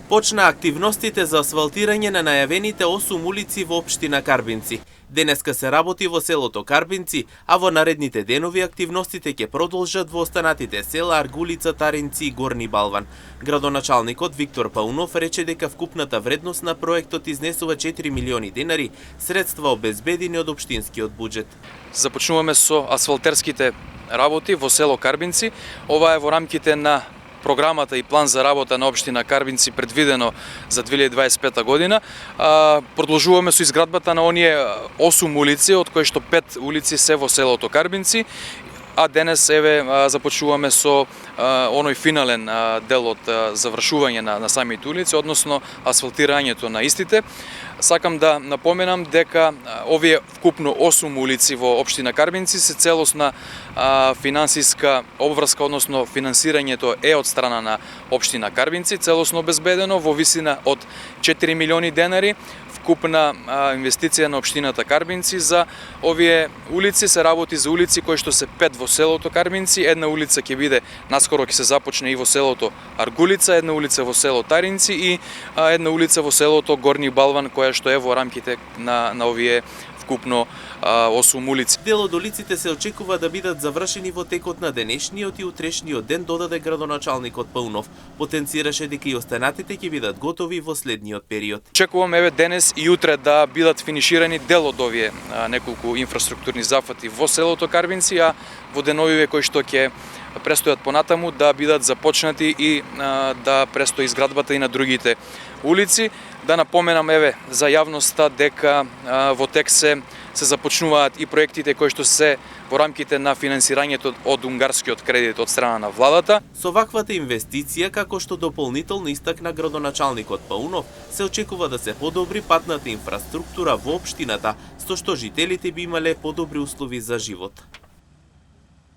Почна активностите за асфалтирање на најавените 8 улици во општина Карбинци. Денеска се работи во селото Карбинци, а во наредните денови активностите ќе продолжат во останатите села Аргулица, Таринци и Горни Балван. Градоначалникот Виктор Паунов рече дека вкупната вредност на проектот изнесува 4 милиони денари, средства обезбедени од општинскиот буџет. Започнуваме со асфалтерските работи во село Карбинци. Ова е во рамките на програмата и план за работа на општина Карбинци предвидено за 2025 година. Продолжуваме со изградбата на оние 8 улици, од кои што 5 улици се во селото Карбинци, а денес започнуваме со оној финален дел од завршување на самите улици, односно асфалтирањето на истите. Сакам да напоменам дека овие вкупно 8 улици во општина Карбинци се целосна финансиска обврска, односно финансирањето е од страна на општина Карбинци, целосно обезбедено во висина од 4 милиони денари. Вкупна инвестиција на општината Карбинци за овие улици се работи за улици кои што се 5 во селото Карбинци, една улица ќе биде наскоро ќе се започне и во селото Аргулица, една улица во село Таринци и една улица во селото Горни Балван, која што е во рамките на овие вкупно 8 улици. Дел од улиците се очекува да бидат завршени во текот на денешниот и утрешниот ден, додаде градоначалникот Паунов. Потенцираше дека и останатите ќе бидат готови во следниот период. Очекувам денес и утре да бидат финиширани дел од овие неколку инфраструктурни зафати во селото Карбинци, а во деновиве кои што ќе престојат понатаму да бидат започнати и да престои изградбата и на другите улици. Да напоменам за јавноста дека во тек се започнуваат и проектите кои што се во рамките на финансирањето од унгарскиот кредит од страна на владата. Со ваквата инвестиција, како што дополнително истакна градоначалникот Паунов, се очекува да се подобри патната инфраструктура во општината, со што жителите би имале подобри услови за живот.